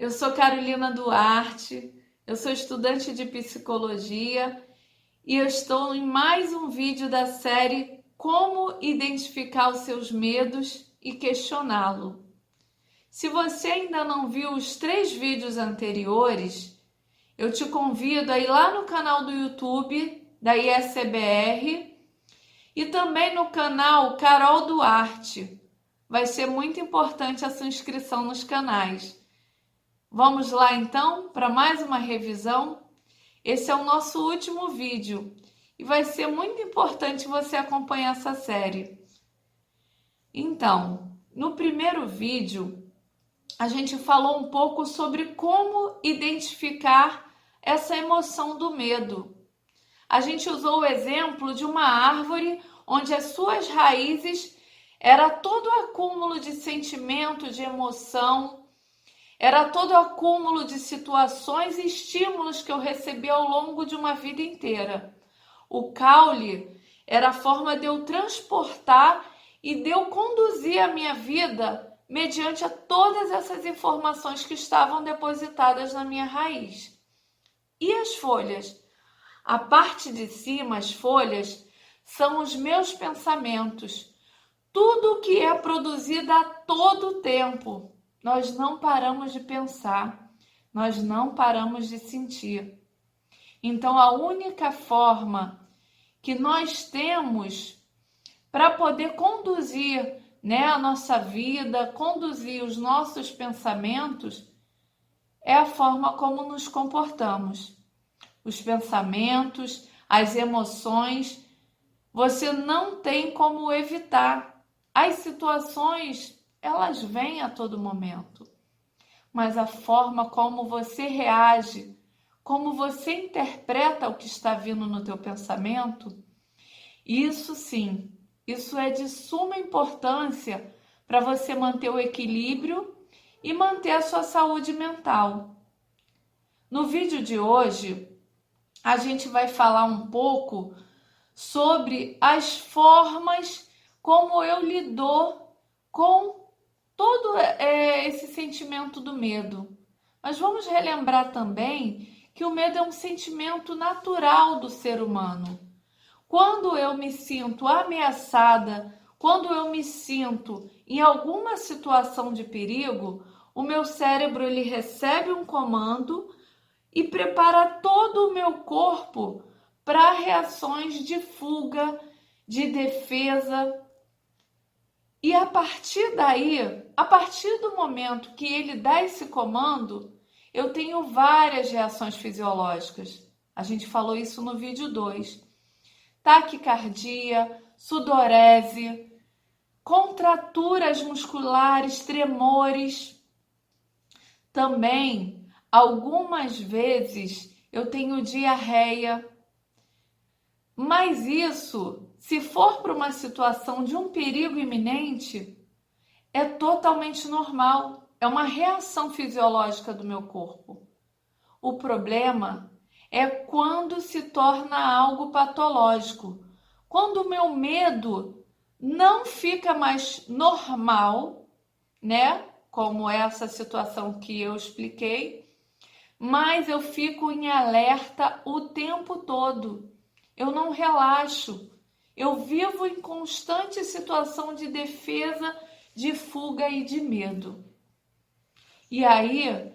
Eu sou Carolina Duarte, eu sou estudante de psicologia e eu estou em mais um vídeo da série Como Identificar os Seus Medos e Questioná-lo. Se você ainda não viu os 3 vídeos anteriores, eu te convido a ir lá no canal do YouTube da ISCBR e também no canal Carol Duarte. Vai ser muito importante a sua inscrição nos canais. Vamos lá então para mais uma revisão. Esse é o nosso último vídeo e vai ser muito importante você acompanhar essa série. Então, no primeiro vídeo, a gente falou um pouco sobre como identificar essa emoção do medo. A gente usou o exemplo de uma árvore onde as suas raízes era todo o acúmulo de sentimento, de emoção, era todo o acúmulo de situações e estímulos que eu recebi ao longo de uma vida inteira. O caule era a forma de eu transportar e de eu conduzir a minha vida mediante a todas essas informações que estavam depositadas na minha raiz. E as folhas? A parte de cima, as folhas, são os meus pensamentos. Tudo que é produzido a todo tempo. Nós não paramos de pensar, nós não paramos de sentir. Então, a única forma que nós temos para poder conduzir, a nossa vida, conduzir os nossos pensamentos, é a forma como nos comportamos. Os pensamentos, as emoções, você não tem como evitar. As situações, elas vêm a todo momento, mas a forma como você reage, como você interpreta o que está vindo no teu pensamento, isso sim, isso é de suma importância para você manter o equilíbrio e manter a sua saúde mental. No vídeo de hoje, a gente vai falar um pouco sobre as formas como eu lido com todo esse sentimento do medo. Mas vamos relembrar também que o medo é um sentimento natural do ser humano. Quando eu me sinto ameaçada, quando eu me sinto em alguma situação de perigo, o meu cérebro ele recebe um comando e prepara todo o meu corpo para reações de fuga, de defesa. E a partir daí, a partir do momento que ele dá esse comando, eu tenho várias reações fisiológicas. A gente falou isso no vídeo 2. Taquicardia, sudorese, contraturas musculares, tremores. Também, algumas vezes, eu tenho diarreia. Mas isso, se for para uma situação de um perigo iminente, é totalmente normal. É uma reação fisiológica do meu corpo. O problema é quando se torna algo patológico. Quando o meu medo não fica mais normal, como essa situação que eu expliquei, mas eu fico em alerta o tempo todo. Eu não relaxo. Eu vivo em constante situação de defesa, de fuga e de medo. E aí,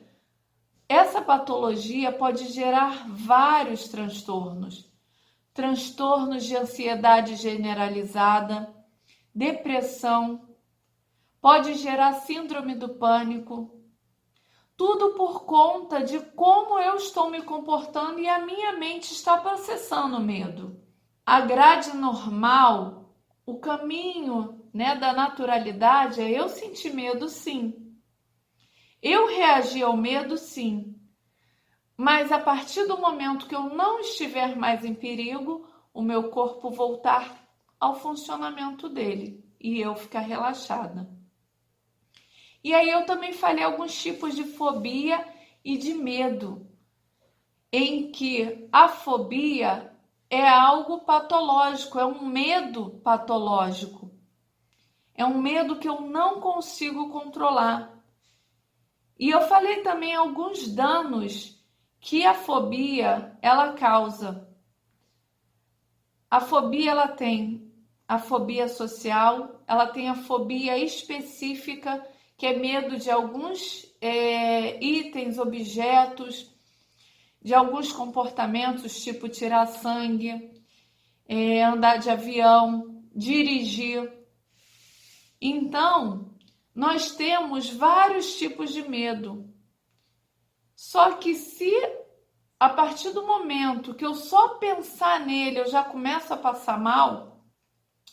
essa patologia pode gerar vários transtornos. Transtornos de ansiedade generalizada, depressão, pode gerar síndrome do pânico. Tudo por conta de como eu estou me comportando e a minha mente está processando o medo. A grade normal, o caminho, da naturalidade é eu sentir medo, sim. Eu reagir ao medo, sim. Mas a partir do momento que eu não estiver mais em perigo, o meu corpo voltar ao funcionamento dele e eu ficar relaxada. E aí eu também falei alguns tipos de fobia e de medo, em que a fobia é algo patológico, é um medo patológico. É um medo que eu não consigo controlar. E eu falei também alguns danos que a fobia ela causa. A fobia ela tem a fobia social, ela tem a fobia específica, que é medo de alguns itens, objetos, de alguns comportamentos, tipo tirar sangue, andar de avião, dirigir. Então, nós temos vários tipos de medo. Só que se a partir do momento que eu só pensar nele, eu já começo a passar mal,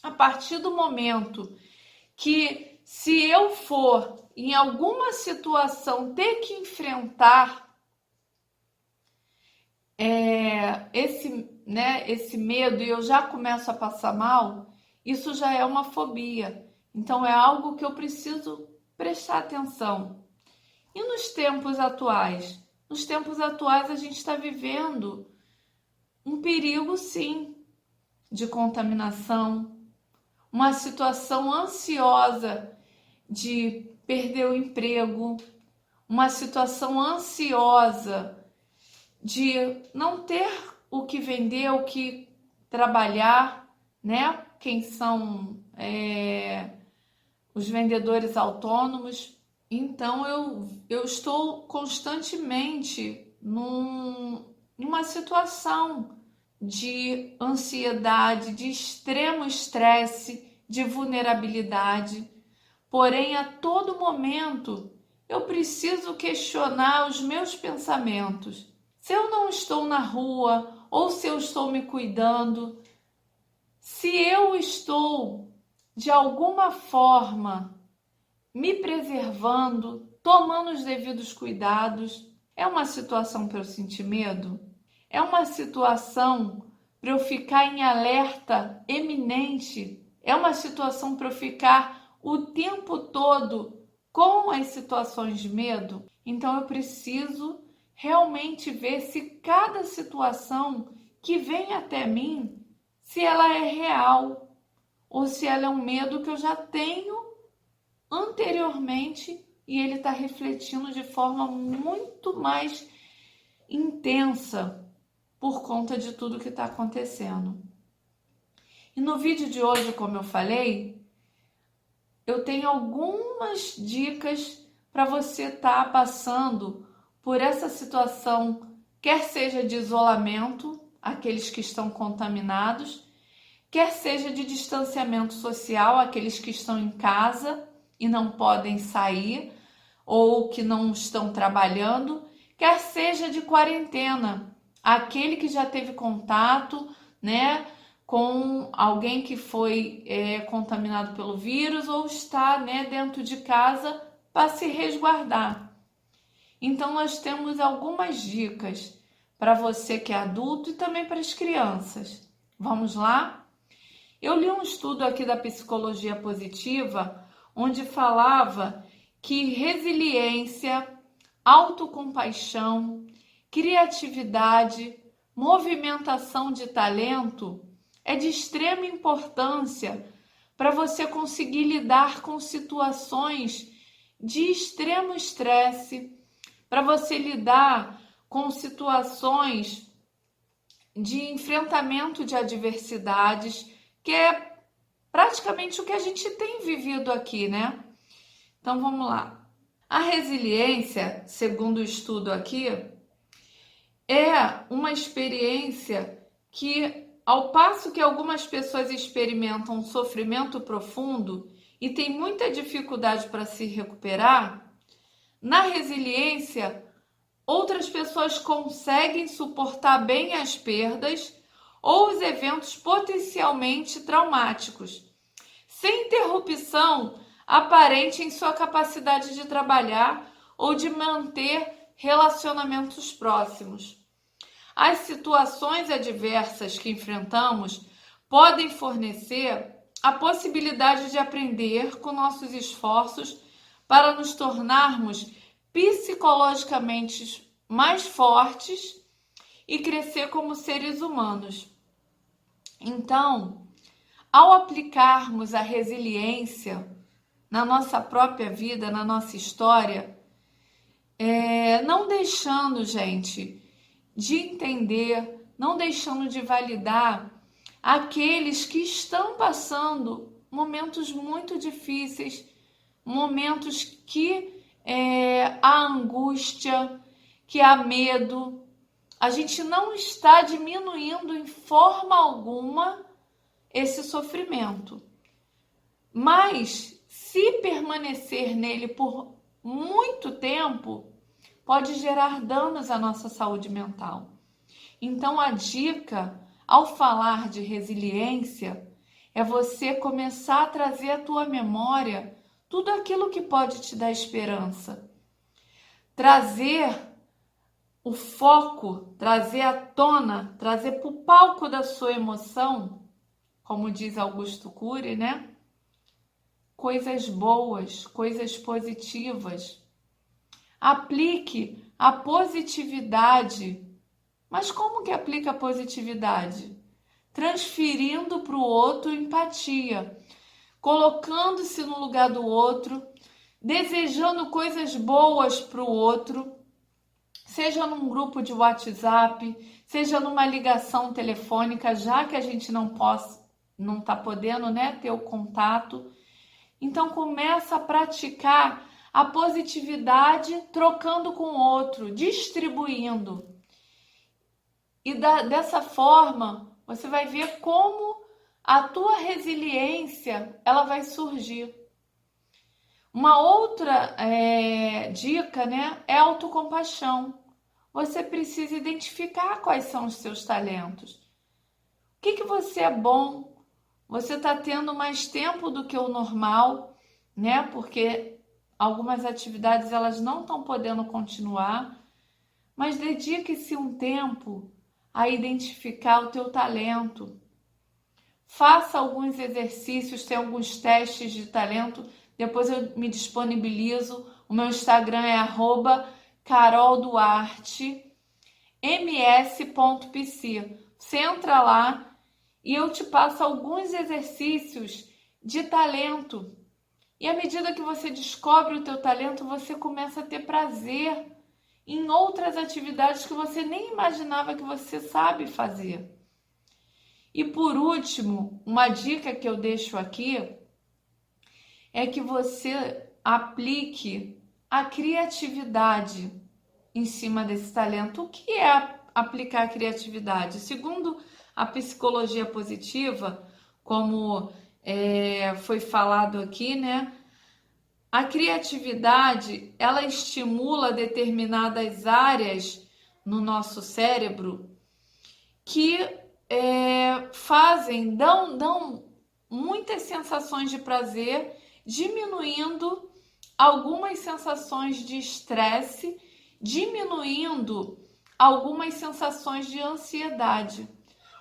a partir do momento que se eu for em alguma situação ter que enfrentar esse medo e eu já começo a passar mal, isso já é uma fobia. Então é algo que eu preciso prestar atenção. E nos tempos atuais? Nos tempos atuais a gente está vivendo um perigo, sim, de contaminação, uma situação ansiosa de perder o emprego, uma situação ansiosa de não ter o que vender, o que trabalhar, né? Quem são os vendedores autônomos. Então eu estou constantemente numa situação de ansiedade, de extremo estresse, de vulnerabilidade. Porém, a todo momento eu preciso questionar os meus pensamentos. Se eu não estou na rua ou se eu estou me cuidando, se eu estou de alguma forma me preservando, tomando os devidos cuidados, é uma situação para eu sentir medo? É uma situação para eu ficar em alerta eminente? É uma situação para eu ficar o tempo todo com as situações de medo? Então eu preciso realmente ver se cada situação que vem até mim, se ela é real ou se ela é um medo que eu já tenho anteriormente e ele está refletindo de forma muito mais intensa por conta de tudo que está acontecendo. E no vídeo de hoje, como eu falei, eu tenho algumas dicas para você estar passando por essa situação, quer seja de isolamento, aqueles que estão contaminados, quer seja de distanciamento social, aqueles que estão em casa e não podem sair ou que não estão trabalhando, quer seja de quarentena, aquele que já teve contato, né, com alguém que foi contaminado pelo vírus ou está, né, dentro de casa para se resguardar. Então nós temos algumas dicas para você que é adulto e também para as crianças. Vamos lá? Eu li um estudo aqui da psicologia positiva onde falava que resiliência, autocompaixão, criatividade, movimentação de talento é de extrema importância para você conseguir lidar com situações de extremo estresse, para você lidar com situações de enfrentamento de adversidades, que é praticamente o que a gente tem vivido aqui, né? Então vamos lá. A resiliência, segundo o estudo aqui, é uma experiência que, ao passo que algumas pessoas experimentam um sofrimento profundo e têm muita dificuldade para se recuperar, na resiliência, outras pessoas conseguem suportar bem as perdas ou os eventos potencialmente traumáticos, sem interrupção aparente em sua capacidade de trabalhar ou de manter relacionamentos próximos. As situações adversas que enfrentamos podem fornecer a possibilidade de aprender com nossos esforços para nos tornarmos psicologicamente mais fortes e crescer como seres humanos. Então, ao aplicarmos a resiliência na nossa própria vida, na nossa história, não deixando, gente, de entender, não deixando de validar aqueles que estão passando momentos muito difíceis, momentos que há angústia, que há medo. A gente não está diminuindo em forma alguma esse sofrimento. Mas se permanecer nele por muito tempo, pode gerar danos à nossa saúde mental. Então a dica, ao falar de resiliência, é você começar a trazer à tua memória tudo aquilo que pode te dar esperança. Trazer o foco, trazer à tona, trazer para o palco da sua emoção, como diz Augusto Cury, né? Coisas boas, coisas positivas. Aplique a positividade. Mas como que aplica a positividade? Transferindo para o outro empatia, colocando-se no lugar do outro, desejando coisas boas para o outro, seja num grupo de WhatsApp, seja numa ligação telefônica, já que a gente não está podendo, né, ter o contato. Então começa a praticar a positividade, trocando com o outro, distribuindo. E dessa forma, você vai ver como a tua resiliência ela vai surgir. Uma outra dica, né, é a autocompaixão. Você precisa identificar quais são os seus talentos. O que você é bom? Você está tendo mais tempo do que o normal, né? Porque algumas atividades elas não estão podendo continuar, mas dedique-se um tempo a identificar o teu talento. Faça alguns exercícios, tem alguns testes de talento, depois eu me disponibilizo. O meu Instagram é @carolduarte.ms.pc. Você entra lá e eu te passo alguns exercícios de talento. E à medida que você descobre o teu talento, você começa a ter prazer em outras atividades que você nem imaginava que você sabe fazer. E por último, uma dica que eu deixo aqui é que você aplique a criatividade em cima desse talento. O que é aplicar a criatividade? Segundo a psicologia positiva, como foi falado aqui, né? A criatividade, ela estimula determinadas áreas no nosso cérebro que dão muitas sensações de prazer, diminuindo algumas sensações de estresse, diminuindo algumas sensações de ansiedade.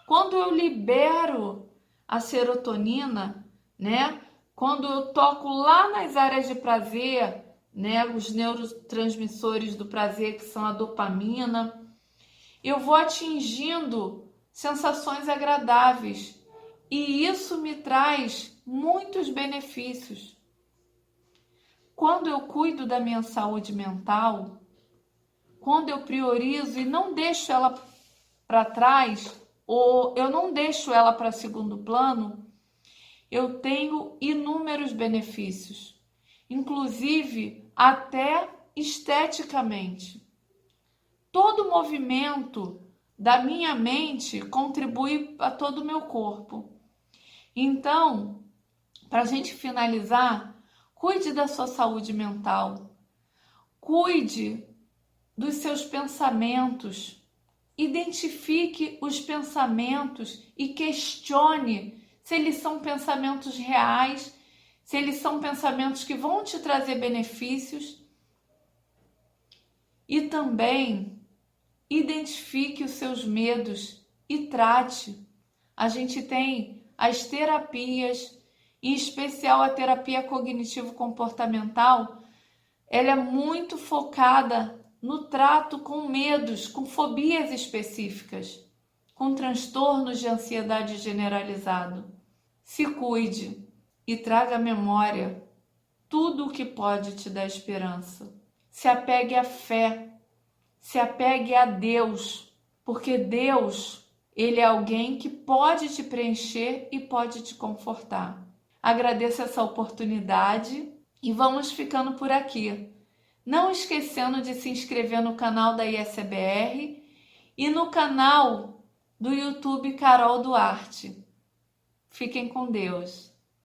Quando eu libero a serotonina, né? Quando eu toco lá nas áreas de prazer, né? Os neurotransmissores do prazer, que são a dopamina, eu vou atingindo sensações agradáveis e isso me traz muitos benefícios. Quando eu cuido da minha saúde mental, quando eu priorizo e não deixo ela para trás, ou eu não deixo ela para segundo plano, eu tenho inúmeros benefícios, inclusive até esteticamente. Todo movimento da minha mente contribui para todo o meu corpo. Então, para a gente finalizar, cuide da sua saúde mental, cuide dos seus pensamentos, identifique os pensamentos e questione se eles são pensamentos reais, se eles são pensamentos que vão te trazer benefícios. E também identifique os seus medos e trate. A gente tem as terapias, em especial a terapia cognitivo-comportamental, ela é muito focada no trato com medos, com fobias específicas, com transtornos de ansiedade generalizado. Se cuide e traga à memória tudo o que pode te dar esperança. Se apegue à fé, se apegue a Deus, porque Deus, Ele é alguém que pode te preencher e pode te confortar. Agradeço essa oportunidade e vamos ficando por aqui. Não esquecendo de se inscrever no canal da ISBR e no canal do YouTube Carol Duarte. Fiquem com Deus.